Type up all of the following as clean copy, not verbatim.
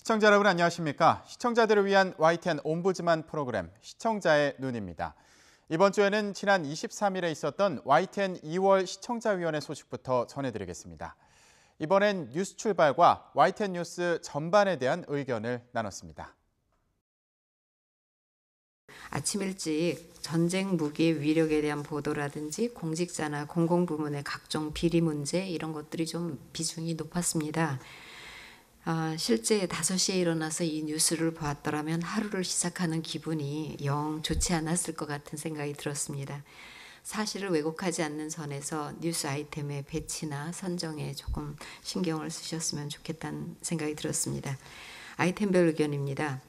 시청자 여러분 안녕하십니까? 시청자들을 위한 YTN 옴부즈만 프로그램 시청자의 눈입니다. 이번 주에는 지난 23일에 있었던 YTN 2월 시청자위원회 소식부터 전해드리겠습니다. 이번엔 뉴스 출발과 YTN 뉴스 전반에 대한 의견을 나눴습니다. 아침 일찍 전쟁 무기 위력에 대한 보도라든지 공직자나 공공부문의 각종 비리 문제 이런 것들이 좀 비중이 높았습니다. 실제 5시에 일어나서 이 뉴스를 보았더라면 하루를 시작하는 기분이 영 좋지 않았을 것 같은 생각이 들었습니다. 사실을 왜곡하지 않는 선에서 뉴스 아이템의 배치나 선정에 조금 신경을 쓰셨으면 좋겠다는 생각이 들었습니다. 아이템별 의견입니다.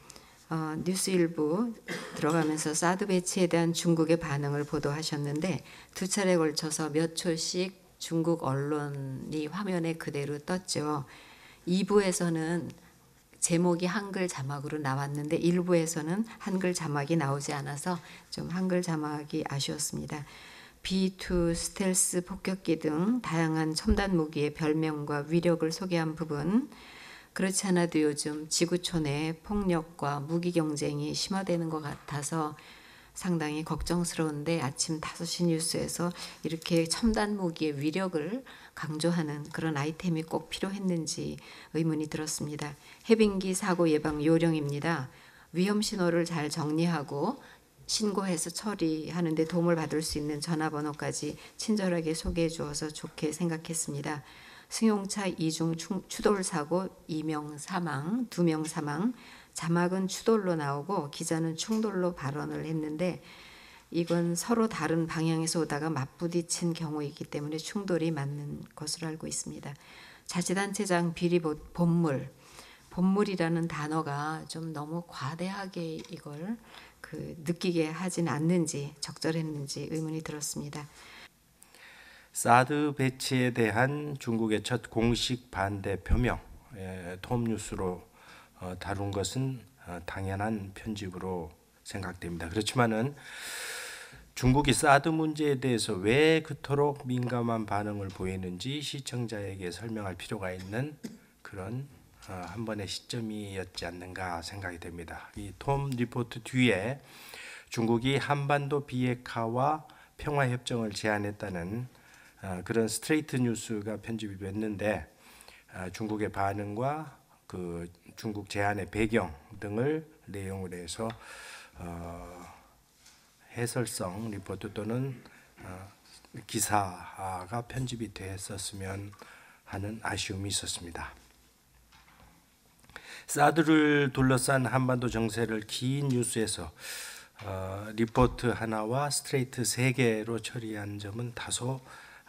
뉴스 일부 들어가면서 사드 배치에 대한 중국의 반응을 보도하셨는데 두 차례에 걸쳐서 몇 초씩 중국 언론이 화면에 그대로 떴죠. 2부에서는 제목이 한글 자막으로 나왔는데 1부에서는 한글 자막이 나오지 않아서 좀 한글 자막이 아쉬웠습니다. B2 스텔스 폭격기 등 다양한 첨단 무기의 별명과 위력을 소개한 부분, 그렇지 않아도 요즘 지구촌 내 폭력과 무기 경쟁이 심화되는 것 같아서 상당히 걱정스러운데 아침 5시 뉴스에서 이렇게 첨단 무기의 위력을 강조하는 그런 아이템이 꼭 필요했는지 의문이 들었습니다. 해빙기 사고 예방 요령입니다. 위험 신호를 잘 정리하고 신고해서 처리하는 데 도움을 받을 수 있는 전화번호까지 친절하게 소개해 주어서 좋게 생각했습니다. 승용차 이중 추돌 사고 2명 사망, 2명 사망, 자막은 추돌로 나오고 기자는 충돌로 발언을 했는데 이건 서로 다른 방향에서 오다가 맞부딪힌 경우이기 때문에 충돌이 맞는 것으로 알고 있습니다. 자치단체장 비리 본물이라는 단어가 좀 너무 과대하게 이걸 느끼게 하진 않는지 적절했는지 의문이 들었습니다. 사드 배치에 대한 중국의 첫 공식 반대 표명, 톱뉴스로 다룬 것은 당연한 편집으로 생각됩니다. 그렇지만은 중국이 사드 문제에 대해서 왜 그토록 민감한 반응을 보이는지 시청자에게 설명할 필요가 있는 그런 한 번의 시점이었지 않는가 생각이 됩니다. 이 톰 리포트 뒤에 중국이 한반도 비핵화와 평화협정을 제안했다는 그런 스트레이트 뉴스가 편집이 됐는데 중국의 반응과 그 중국 제안의 배경 등을 내용으로 해서 해설성 리포트 또는 기사가 편집이 됐었으면 하는 아쉬움이 있었습니다. 사드를 둘러싼 한반도 정세를 긴 뉴스에서 리포트 하나와 스트레이트 3개로 처리한 점은 다소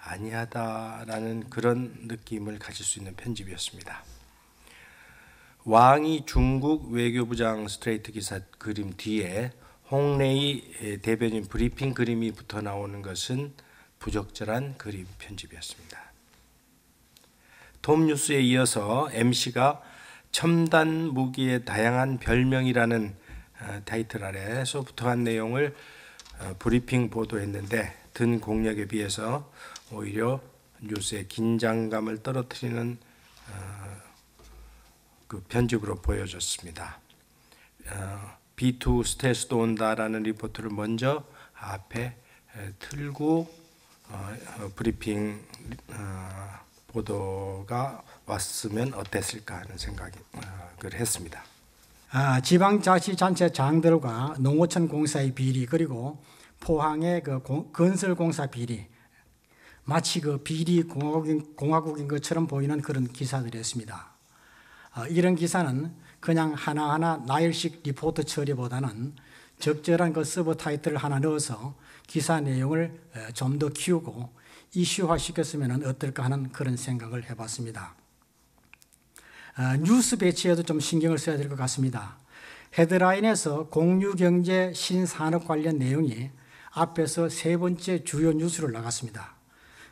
아니하다라는 그런 느낌을 가질 수 있는 편집이었습니다. 왕이 중국 외교부장 스트레이트 기사 그림 뒤에 홍레이 대변인 브리핑 그림이 붙어 나오는 것은 부적절한 그림 편집이었습니다. 톱뉴스에 이어서 MC가 첨단 무기의 다양한 별명이라는 타이틀 아래 소프트한 내용을 브리핑 보도했는데 든 공력에 비해서 오히려 뉴스의 긴장감을 떨어뜨리는 그 편집으로 보여졌습니다. B2 스텔스도 온다라는 리포트를 먼저 앞에 틀고 브리핑 보도가 왔으면 어땠을까 하는 생각을 했습니다. 지방자치단체장들과 농어촌 공사의 비리 그리고 포항의 건설공사 비리 마치 비리 공화국인 것처럼 보이는 그런 기사들이었습니다. 이런 기사는 그냥 하나하나 나열식 리포트 처리보다는 적절한 서브 타이틀을 하나 넣어서 기사 내용을 좀 더 키우고 이슈화 시켰으면 어떨까 하는 그런 생각을 해봤습니다. 뉴스 배치에도 좀 신경을 써야 될 것 같습니다. 헤드라인에서 공유경제 신산업 관련 내용이 앞에서 3번째 주요 뉴스로 나갔습니다.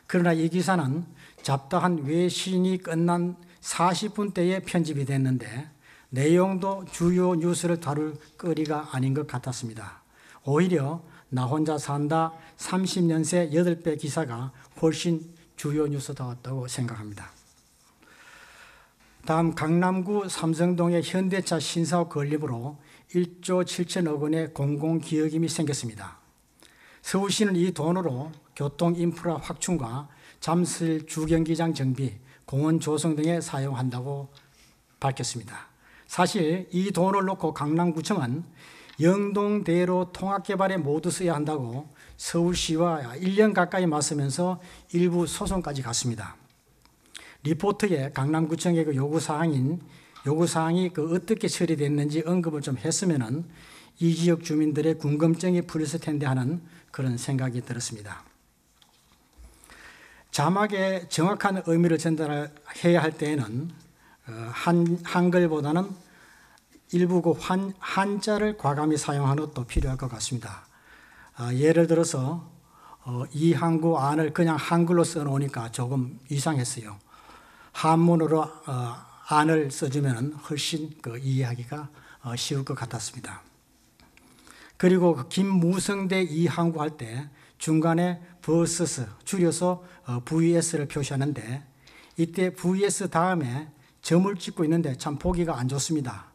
그러나 이 기사는 잡다한 외신이 끝난 40분대에 편집이 됐는데 내용도 주요 뉴스를 다룰 거리가 아닌 것 같았습니다. 오히려 나 혼자 산다 30년새 8배 기사가 훨씬 주요 뉴스다웠다고 생각합니다. 다음 강남구 삼성동의 현대차 신사업 건립으로 1조 7천억 원의 공공기여금이 생겼습니다. 서울시는 이 돈으로 교통 인프라 확충과 잠실 주경기장 정비, 공원 조성 등에 사용한다고 밝혔습니다. 사실 이 돈을 놓고 강남구청은 영동대로 통합개발에 모두 써야 한다고 서울시와 1년 가까이 맞서면서 일부 소송까지 갔습니다. 리포트에 강남구청의 그 요구사항이 어떻게 처리됐는지 언급을 좀 했으면은 이 지역 주민들의 궁금증이 풀렸을 텐데 하는 그런 생각이 들었습니다. 자막에 정확한 의미를 전달해야 할 때에는 한글보다는 일부 그 한자를 과감히 사용하는 것도 필요할 것 같습니다. 예를 들어서 이항구 안을 그냥 한글로 써놓으니까 조금 이상했어요. 한문으로 안을 써주면 훨씬 그 이해하기가 쉬울 것 같았습니다. 그리고 그 김무성대 이항구 할 때 중간에 vs 줄여서 VS를 표시하는데 이때 VS 다음에 점을 찍고 있는데 참 보기가 안 좋습니다.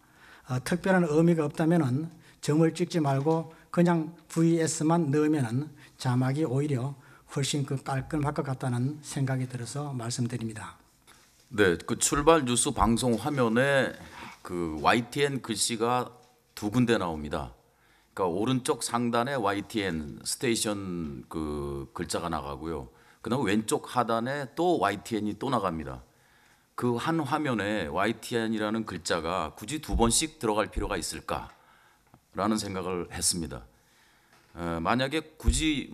특별한 의미가 없다면 점을 찍지 말고 그냥 VS만 넣으면 자막이 오히려 훨씬 그 깔끔할 것 같다는 생각이 들어서 말씀드립니다. 네, 그 출발 뉴스 방송 화면에 그 YTN 글씨가 두 군데 나옵니다. 그러니까 오른쪽 상단에 YTN 스테이션 그 글자가 나가고요. 그다음 왼쪽 하단에 또 YTN이 또 나갑니다. 그 한 화면에 YTN이라는 글자가 굳이 두 번씩 들어갈 필요가 있을까라는 생각을 했습니다. 만약에 굳이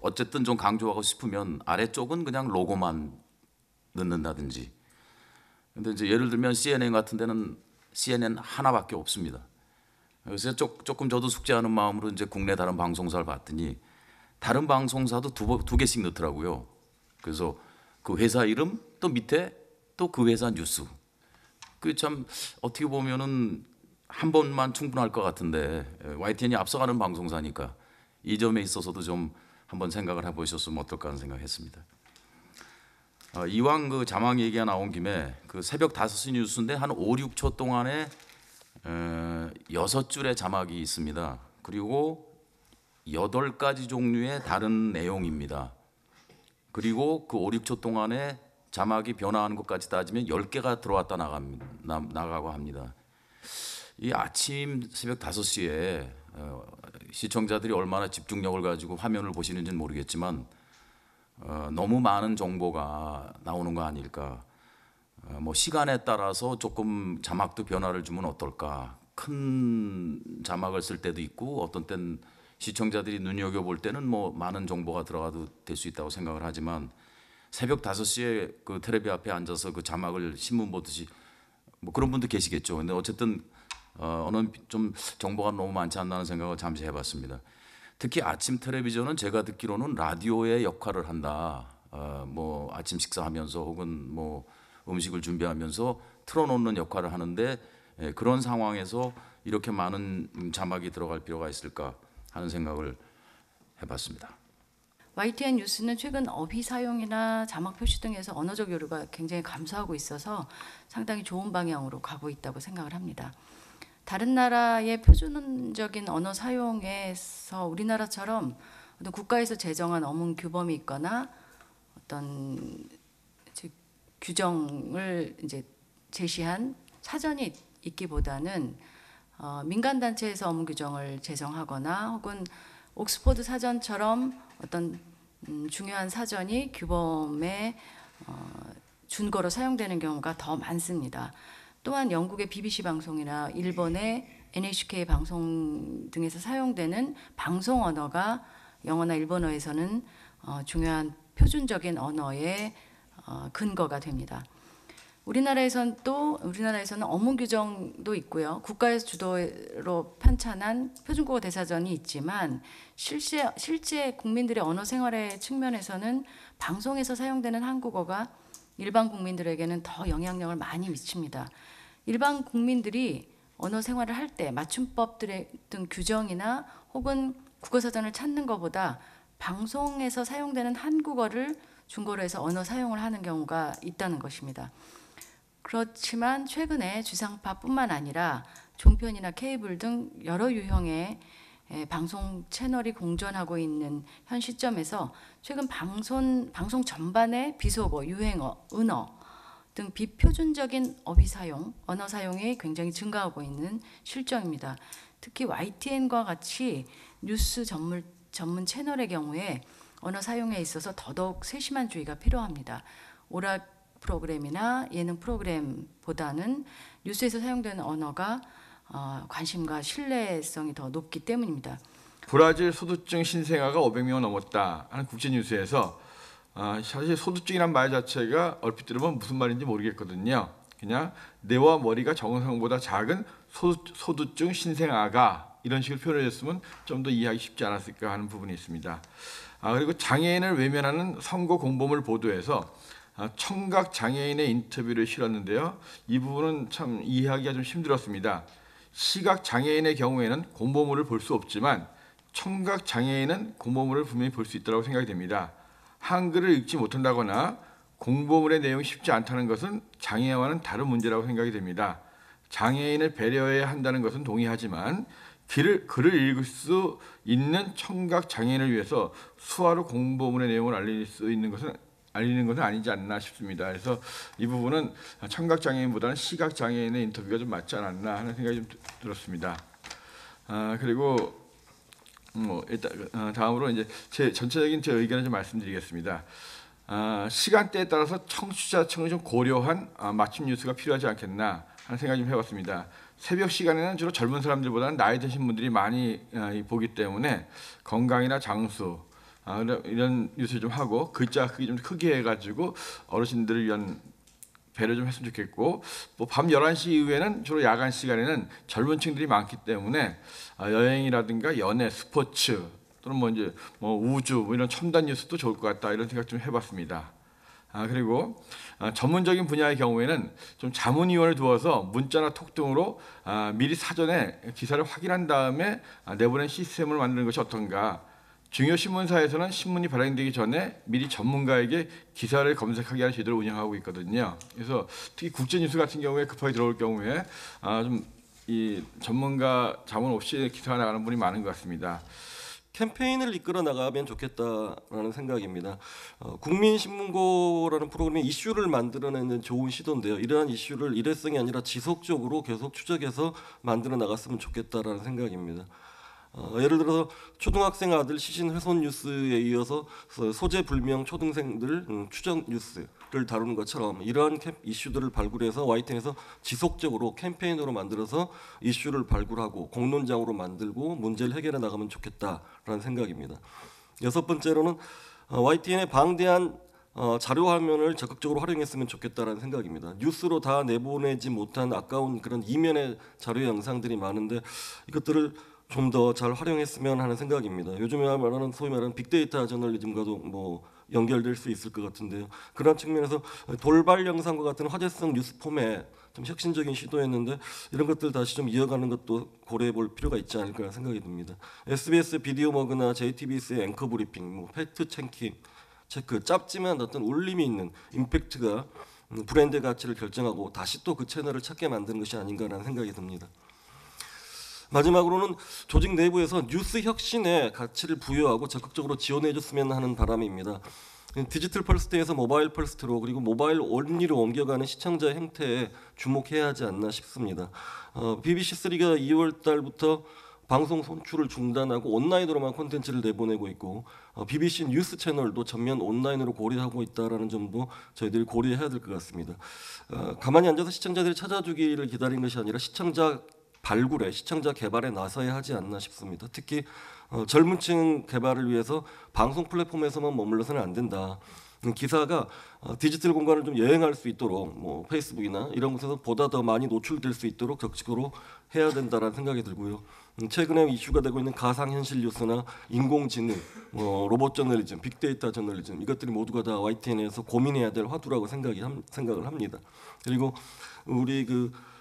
어쨌든 좀 강조하고 싶으면 아래쪽은 그냥 로고만 넣는다든지. 근데 이제 예를 들면 CNN 같은 데는 CNN 하나밖에 없습니다. 그래서 조금 저도 숙제하는 마음으로 이제 국내 다른 방송사를 봤더니 다른 방송사도 두 개씩 넣더라고요. 그래서 그 회사 이름 또 밑에 또 그 회사 뉴스. 그 참 어떻게 보면은 한 번만 충분할 것 같은데 YTN이 앞서가는 방송사니까 이 점에 있어서도 좀 한번 생각을 해보셨으면 어떨까 하는 생각했습니다. 이왕 그 자막 얘기가 나온 김에 그 새벽 5시 뉴스인데 한 5, 6초 동안에 6줄의 자막이 있습니다. 그리고 8가지 종류의 다른 내용입니다. 그리고 그 5, 6초 동안에 자막이 변화하는 것까지 따지면 10개가 들어왔다 나가고 합니다. 이 아침 새벽 5시에 시청자들이 얼마나 집중력을 가지고 화면을 보시는지는 모르겠지만 너무 많은 정보가 나오는 거 아닐까. 시간에 따라서 조금 자막도 변화를 주면 어떨까. 큰 자막을 쓸 때도 있고 어떤 땐 시청자들이 눈여겨볼 때는 많은 정보가 들어가도 될 수 있다고 생각을 하지만 새벽 5시에 그 텔레비 앞에 앉아서 그 자막을 신문 보듯이 그런 분도 계시겠죠. 근데 어쨌든 좀 정보가 너무 많지 않나는 생각을 잠시 해봤습니다. 특히 아침 텔레비전은 제가 듣기로는 라디오의 역할을 한다. 아침 식사하면서 혹은 음식을 준비하면서 틀어놓는 역할을 하는데 그런 상황에서 이렇게 많은 자막이 들어갈 필요가 있을까 하는 생각을 해봤습니다. YTN 뉴스는 최근 어휘 사용이나 자막 표시 등에서 언어적 요구가 굉장히 감소하고 있어서 상당히 좋은 방향으로 가고 있다고 생각을 합니다. 다른 나라의 표준적인 언어 사용에서 우리나라처럼 어떤 국가에서 제정한 어문 규범이 있거나 어떤 규정을 이제 제시한 사전이 있기보다는 민간 단체에서 어문 규정을 제정하거나 혹은 옥스퍼드 사전처럼 어떤 중요한 사전이 규범의 준거로 사용되는 경우가 더 많습니다. 또한 영국의 BBC 방송이나 일본의 NHK 방송 등에서 사용되는 방송 언어가 영어나 일본어에서는 중요한 표준적인 언어의 근거가 됩니다. 우리나라에서는 어문 규정도 있고요. 국가에서 주도로 편찬한 표준국어 대사전이 있지만 실제 국민들의 언어 생활의 측면에서는 방송에서 사용되는 한국어가 일반 국민들에게는 더 영향력을 많이 미칩니다. 일반 국민들이 언어 생활을 할 때 맞춤법들의 등 규정이나 혹은 국어사전을 찾는 것보다 방송에서 사용되는 한국어를 중고로 해서 언어 사용을 하는 경우가 있다는 것입니다. 그렇지만 최근에 지상파뿐만 아니라 종편이나 케이블 등 여러 유형의 방송 채널이 공존하고 있는 현 시점에서 최근 방송 전반의 비속어, 유행어, 은어 등 비표준적인 언어 사용이 굉장히 증가하고 있는 실정입니다. 특히 YTN과 같이 뉴스 전문 채널의 경우에 언어 사용에 있어서 더더욱 세심한 주의가 필요합니다. 오락 프로그램이나 예능 프로그램보다는 뉴스에서 사용되는 언어가 관심과 신뢰성이 더 높기 때문입니다. 브라질 소두증 신생아가 500명을 넘었다 하는 국제뉴스에서 사실 소두증이란 말 자체가 얼핏 들으면 무슨 말인지 모르겠거든요. 그냥 뇌와 머리가 정상보다 작은 소두증 신생아가 이런 식으로 표현했으면 좀 더 이해하기 쉽지 않았을까 하는 부분이 있습니다. 그리고 장애인을 외면하는 선거 공보물 보도에서 청각 장애인의 인터뷰를 실었는데요. 이 부분은 참 이해하기가 좀 힘들었습니다. 시각 장애인의 경우에는 공보물을 볼 수 없지만 청각 장애인은 공보물을 분명히 볼 수 있다고 생각이 됩니다. 한글을 읽지 못한다거나 공보물의 내용이 쉽지 않다는 것은 장애와는 다른 문제라고 생각이 됩니다. 장애인을 배려해야 한다는 것은 동의하지만 글을 읽을 수 있는 청각 장애인을 위해서 수화로 공보물의 내용을 알리는 것은 아니지 않나 싶습니다. 그래서 이 부분은 청각 장애인보다는 시각 장애인의 인터뷰가 좀 맞지 않았나 하는 생각이 좀 들었습니다. 그리고 일단 다음으로 이제 제 전체적인 제 의견을 좀 말씀드리겠습니다. 시간대에 따라서 청취자층을 좀 고려한 맞춤 뉴스가 필요하지 않겠나 하는 생각이 좀 해봤습니다. 새벽 시간에는 주로 젊은 사람들보다는 나이 드신 분들이 많이 보기 때문에 건강이나 장수 이런 뉴스를 좀 하고 글자 크기 좀 크게 해가지고 어르신들을 위한 배려 좀 했으면 좋겠고, 밤 11시 이후에는 주로 야간 시간에는 젊은 층들이 많기 때문에 여행이라든가 연애, 스포츠 또는 이제 우주 이런 첨단 뉴스도 좋을 것 같다 이런 생각 좀 해봤습니다. 그리고 전문적인 분야의 경우에는 좀 자문위원을 두어서 문자나 톡 등으로 미리 사전에 기사를 확인한 다음에 내보낸 시스템을 만드는 것이 어떤가. 중요 신문사에서는 신문이 발행되기 전에 미리 전문가에게 기사를 검색하게 하는 제도를 운영하고 있거든요. 그래서 특히 국제뉴스 같은 경우에 급하게 들어올 경우에 좀 이 전문가 자문 없이 기사가 나가는 분이 많은 것 같습니다. 캠페인을 이끌어 나가면 좋겠다라는 생각입니다. 국민신문고라는 프로그램이 이슈를 만들어내는 좋은 시도인데요. 이러한 이슈를 일회성이 아니라 지속적으로 계속 추적해서 만들어 나갔으면 좋겠다라는 생각입니다. 예를 들어서 초등학생 아들 시신 훼손 뉴스에 이어서 소재 불명 초등생들 추적 뉴스를 다루는 것처럼 이러한 이슈들을 발굴해서 YTN에서 지속적으로 캠페인으로 만들어서 이슈를 발굴하고 공론장으로 만들고 문제를 해결해 나가면 좋겠다라는 생각입니다. 여섯 번째로는 YTN의 방대한 자료 화면을 적극적으로 활용했으면 좋겠다라는 생각입니다. 뉴스로 다 내보내지 못한 아까운 그런 이면의 자료 영상들이 많은데 이것들을 좀 더 잘 활용했으면 하는 생각입니다. 요즘에 말하는 소위 말하는 빅데이터 저널리즘과도 연결될 수 있을 것 같은데요. 그런 측면에서 돌발 영상과 같은 화제성 뉴스 폼에 좀 혁신적인 시도였는데 이런 것들 다시 좀 이어가는 것도 고려해 볼 필요가 있지 않을까 생각이 듭니다. SBS 비디오 머그나 JTBC의 앵커 브리핑, 팩트 체크, 짧지만 어떤 울림이 있는 임팩트가 브랜드 가치를 결정하고 다시 또 그 채널을 찾게 만드는 것이 아닌가라는 생각이 듭니다. 마지막으로는 조직 내부에서 뉴스 혁신에 가치를 부여하고 적극적으로 지원해 줬으면 하는 바람입니다. 디지털 퍼스트에서 모바일 퍼스트로 그리고 모바일 온리로 옮겨가는 시청자 행태에 주목해야 하지 않나 싶습니다. BBC3가 2월 달부터 방송 송출을 중단하고 온라인으로만 콘텐츠를 내보내고 있고 BBC 뉴스 채널도 전면 온라인으로 고려하고 있다는 점도 저희들이 고려해야 될 것 같습니다. 가만히 앉아서 시청자들이 찾아주기를 기다리는 것이 아니라 시청자 발굴에 시청자 개발에 나서야 하지 않나 싶습니다. 특히 젊은 층 개발을 위해서 방송 플랫폼에서만 머물러서는 안 된다. 기사가 디지털 공간을 좀 여행할 수 있도록 페이스북이나 이런 곳에서 보다 더 많이 노출될 수 있도록 적극적으로 해야 된다라는 생각이 들고요. 최근에 이슈가 되고 있는 가상현실 뉴스나 인공지능, 로봇 저널리즘, 빅데이터 저널리즘 이것들이 모두가 다 YTN에서 고민해야 될 화두라고 생각을 합니다. 그리고 우리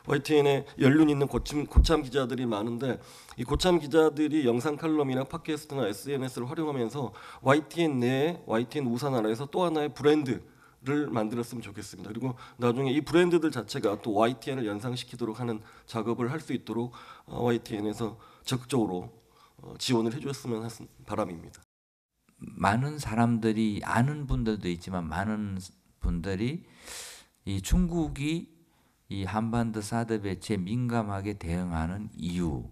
YTN에 연륜 있는 고참 기자들이 많은데 이 고참 기자들이 영상 칼럼이나 팟캐스트나 SNS를 활용하면서 YTN 내에 YTN 우산하라에서 또 하나의 브랜드를 만들었으면 좋겠습니다. 그리고 나중에 이 브랜드들 자체가 또 YTN을 연상시키도록 하는 작업을 할 수 있도록 YTN에서 적극적으로 지원을 해줬으면 하는 바람입니다. 많은 사람들이 아는 분들도 있지만 많은 분들이 이 중국이 이 한반도 사드 배치에 민감하게 대응하는 이유,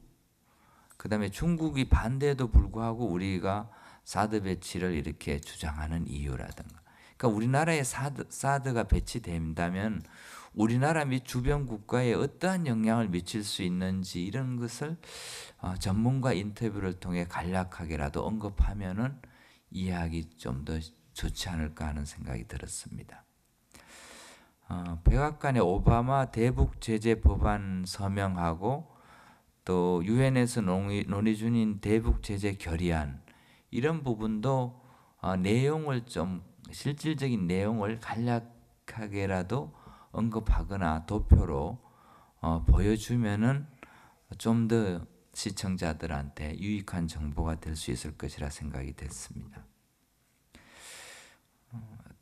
그다음에 중국이 반대에도 불구하고 우리가 사드 배치를 이렇게 주장하는 이유라든가, 그러니까 우리나라에 사드가 배치된다면 우리나라 및 주변 국가에 어떠한 영향을 미칠 수 있는지 이런 것을 전문가 인터뷰를 통해 간략하게라도 언급하면은 이해하기 좀 더 좋지 않을까 하는 생각이 들었습니다. 백악관의 오바마 대북 제재 법안 서명하고 또 유엔에서 논의 중인 대북 제재 결의안, 이런 부분도 내용을 좀 실질적인 내용을 간략하게라도 언급하거나 도표로 보여주면은 좀 더 시청자들한테 유익한 정보가 될 수 있을 것이라 생각이 됐습니다.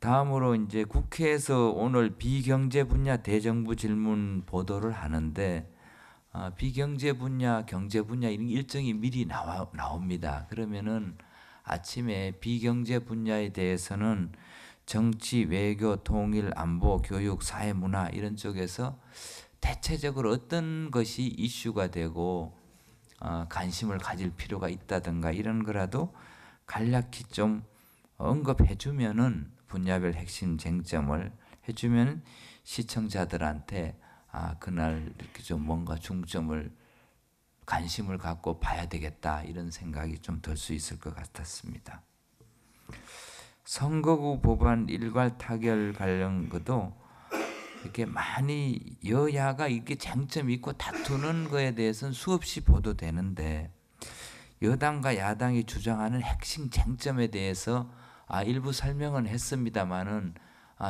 다음으로 이제 국회에서 오늘 비경제 분야 대정부 질문 보도를 하는데 비경제 분야, 경제 분야 이런 일정이 미리 나옵니다. 그러면은 아침에 비경제 분야에 대해서는 정치, 외교, 통일, 안보, 교육, 사회, 문화 이런 쪽에서 대체적으로 어떤 것이 이슈가 되고 관심을 가질 필요가 있다든가 이런 거라도 간략히 좀 언급해주면은 분야별 핵심 쟁점을 해주면 시청자들한테 그날 이렇게 좀 뭔가 중점을 관심을 갖고 봐야 되겠다 이런 생각이 좀 들 수 있을 것 같았습니다. 선거구 법안 일괄 타결 관련 것도 이렇게 많이 여야가 이게 쟁점이 있고 다투는 거에 대해서는 수없이 보도되는데 여당과 야당이 주장하는 핵심 쟁점에 대해서 일부 설명은 했습니다만은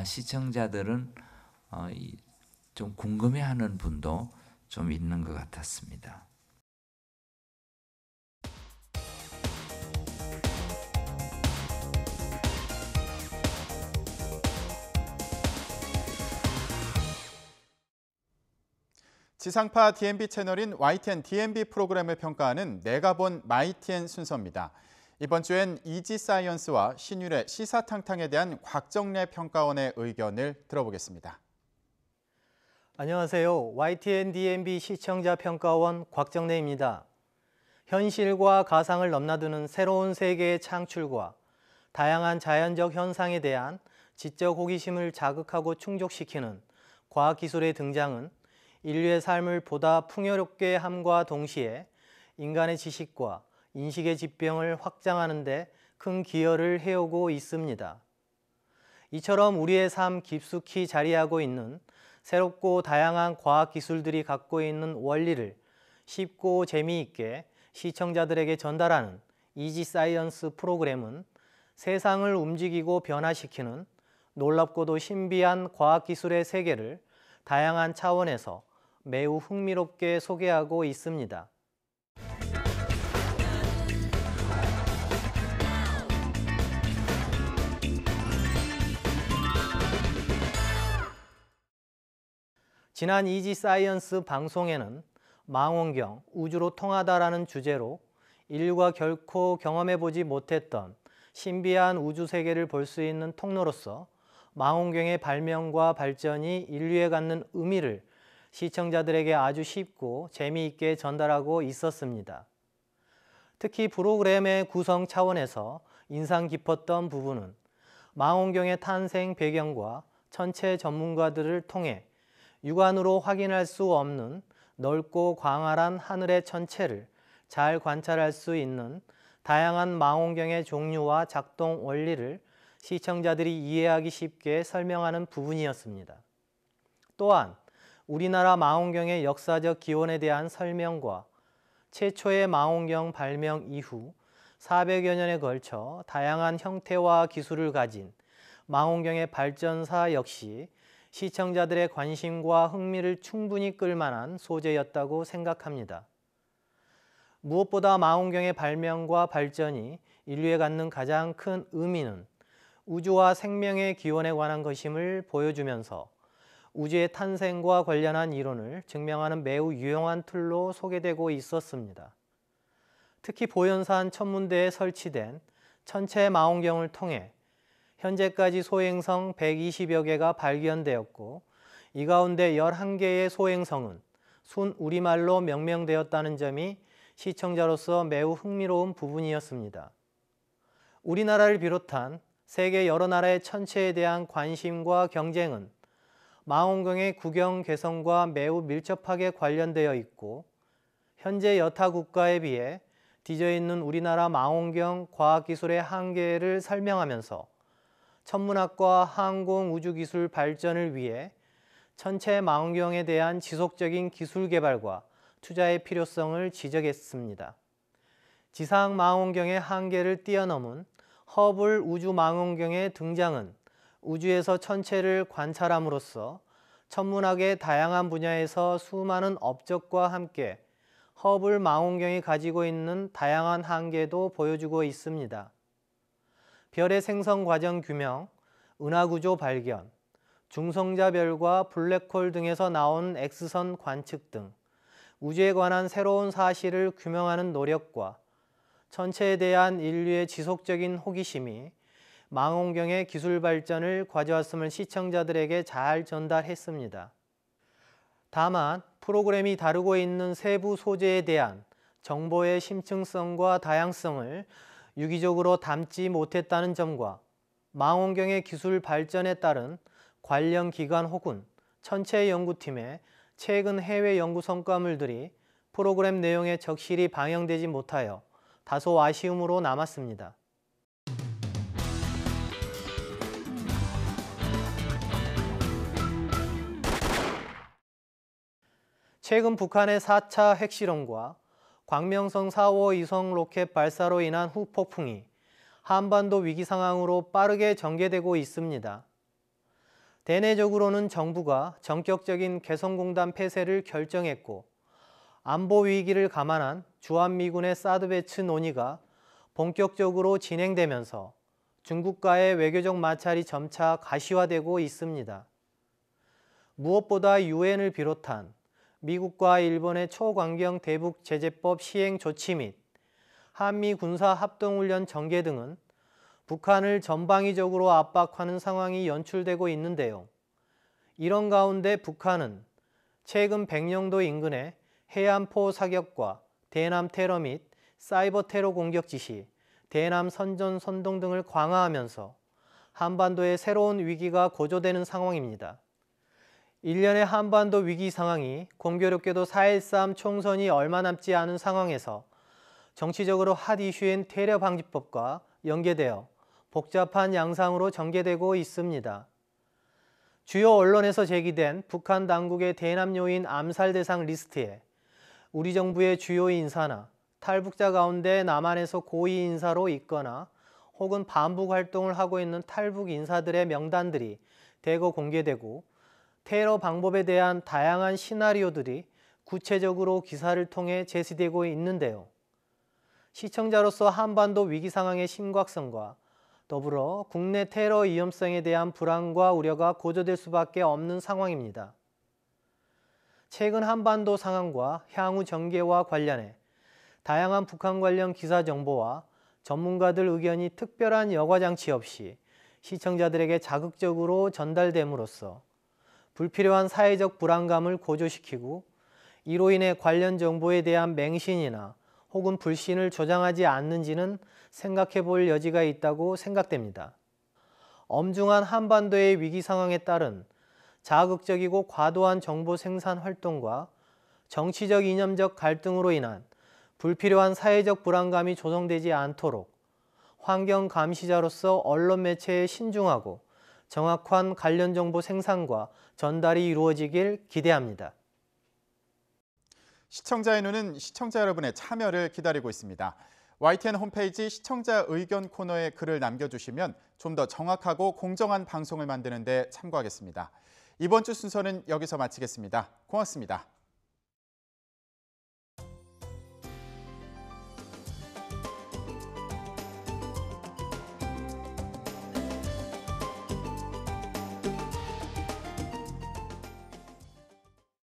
시청자들은 좀 궁금해하는 분도 좀 있는 것 같았습니다. 지상파 DMB 채널인 YTN DMB 프로그램을 평가하는 내가 본 마이TN 순서입니다. 이번 주엔 이지사이언스와 신율의 시사탕탕에 대한 곽정래 평가원의 의견을 들어보겠습니다. 안녕하세요. YTN DMB 시청자 평가원 곽정래입니다. 현실과 가상을 넘나드는 새로운 세계의 창출과 다양한 자연적 현상에 대한 지적 호기심을 자극하고 충족시키는 과학기술의 등장은 인류의 삶을 보다 풍요롭게 함과 동시에 인간의 지식과 인식의 지평을 확장하는 데 큰 기여를 해오고 있습니다. 이처럼 우리의 삶 깊숙이 자리하고 있는 새롭고 다양한 과학기술들이 갖고 있는 원리를 쉽고 재미있게 시청자들에게 전달하는 이지사이언스 프로그램은 세상을 움직이고 변화시키는 놀랍고도 신비한 과학기술의 세계를 다양한 차원에서 매우 흥미롭게 소개하고 있습니다. 지난 이지사이언스 방송에는 망원경, 우주로 통하다라는 주제로 인류가 결코 경험해보지 못했던 신비한 우주 세계를 볼 수 있는 통로로서 망원경의 발명과 발전이 인류에 갖는 의미를 시청자들에게 아주 쉽고 재미있게 전달하고 있었습니다. 특히 프로그램의 구성 차원에서 인상 깊었던 부분은 망원경의 탄생 배경과 천체 전문가들을 통해 육안으로 확인할 수 없는 넓고 광활한 하늘의 천체를 잘 관찰할 수 있는 다양한 망원경의 종류와 작동 원리를 시청자들이 이해하기 쉽게 설명하는 부분이었습니다. 또한 우리나라 망원경의 역사적 기원에 대한 설명과 최초의 망원경 발명 이후 400여 년에 걸쳐 다양한 형태와 기술을 가진 망원경의 발전사 역시 시청자들의 관심과 흥미를 충분히 끌 만한 소재였다고 생각합니다. 무엇보다 망원경의 발명과 발전이 인류에 갖는 가장 큰 의미는 우주와 생명의 기원에 관한 것임을 보여주면서 우주의 탄생과 관련한 이론을 증명하는 매우 유용한 툴로 소개되고 있었습니다. 특히 보현산 천문대에 설치된 천체 망원경을 통해 현재까지 소행성 120여 개가 발견되었고 이 가운데 11개의 소행성은 순 우리말로 명명되었다는 점이 시청자로서 매우 흥미로운 부분이었습니다. 우리나라를 비롯한 세계 여러 나라의 천체에 대한 관심과 경쟁은 망원경의 구경 개성과 매우 밀접하게 관련되어 있고 현재 여타 국가에 비해 뒤져 있는 우리나라 망원경 과학기술의 한계를 설명하면서 천문학과 항공우주기술 발전을 위해 천체 망원경에 대한 지속적인 기술 개발과 투자의 필요성을 지적했습니다. 지상 망원경의 한계를 뛰어넘은 허블 우주 망원경의 등장은 우주에서 천체를 관찰함으로써 천문학의 다양한 분야에서 수많은 업적과 함께 허블 망원경이 가지고 있는 다양한 한계도 보여주고 있습니다. 별의 생성 과정 규명, 은하구조 발견, 중성자별과 블랙홀 등에서 나온 X선 관측 등 우주에 관한 새로운 사실을 규명하는 노력과 천체에 대한 인류의 지속적인 호기심이 망원경의 기술 발전을 가져왔음을 시청자들에게 잘 전달했습니다. 다만 프로그램이 다루고 있는 세부 소재에 대한 정보의 심층성과 다양성을 유기적으로 담지 못했다는 점과 망원경의 기술 발전에 따른 관련 기관 혹은 천체 연구팀의 최근 해외 연구 성과물들이 프로그램 내용에 적실히 반영되지 못하여 다소 아쉬움으로 남았습니다. 최근 북한의 4차 핵실험과 광명성 4호 위성 로켓 발사로 인한 후폭풍이 한반도 위기 상황으로 빠르게 전개되고 있습니다. 대내적으로는 정부가 전격적인 개성공단 폐쇄를 결정했고 안보 위기를 감안한 주한미군의 사드 배치 논의가 본격적으로 진행되면서 중국과의 외교적 마찰이 점차 가시화되고 있습니다. 무엇보다 유엔을 비롯한 미국과 일본의 초강경 대북 제재법 시행 조치 및 한미 군사 합동훈련 전개 등은 북한을 전방위적으로 압박하는 상황이 연출되고 있는데요. 이런 가운데 북한은 최근 백령도 인근의 해안포 사격과 대남 테러 및 사이버 테러 공격 지시, 대남 선전 선동 등을 강화하면서 한반도의 새로운 위기가 고조되는 상황입니다. 일련의 한반도 위기 상황이 공교롭게도 4.13 총선이 얼마 남지 않은 상황에서 정치적으로 핫 이슈인 테러 방지법과 연계되어 복잡한 양상으로 전개되고 있습니다. 주요 언론에서 제기된 북한 당국의 대남 요인 암살 대상 리스트에 우리 정부의 주요 인사나 탈북자 가운데 남한에서 고위 인사로 있거나 혹은 반북 활동을 하고 있는 탈북 인사들의 명단들이 대거 공개되고 테러 방법에 대한 다양한 시나리오들이 구체적으로 기사를 통해 제시되고 있는데요. 시청자로서 한반도 위기 상황의 심각성과 더불어 국내 테러 위험성에 대한 불안과 우려가 고조될 수밖에 없는 상황입니다. 최근 한반도 상황과 향후 전개와 관련해 다양한 북한 관련 기사 정보와 전문가들 의견이 특별한 여과장치 없이 시청자들에게 자극적으로 전달됨으로써 불필요한 사회적 불안감을 고조시키고 이로 인해 관련 정보에 대한 맹신이나 혹은 불신을 조장하지 않는지는 생각해 볼 여지가 있다고 생각됩니다. 엄중한 한반도의 위기 상황에 따른 자극적이고 과도한 정보 생산 활동과 정치적 이념적 갈등으로 인한 불필요한 사회적 불안감이 조성되지 않도록 환경 감시자로서 언론 매체에 신중하고 정확한 관련 정보 생산과 전달이 이루어지길 기대합니다. 시청자의 눈은 시청자 여러분의 참여를 기다리고 있습니다. YTN 홈페이지 시청자 의견 코너에 글을 남겨주시면 좀 더 정확하고 공정한 방송을 만드는 데 참고하겠습니다. 이번 주 순서는 여기서 마치겠습니다. 고맙습니다.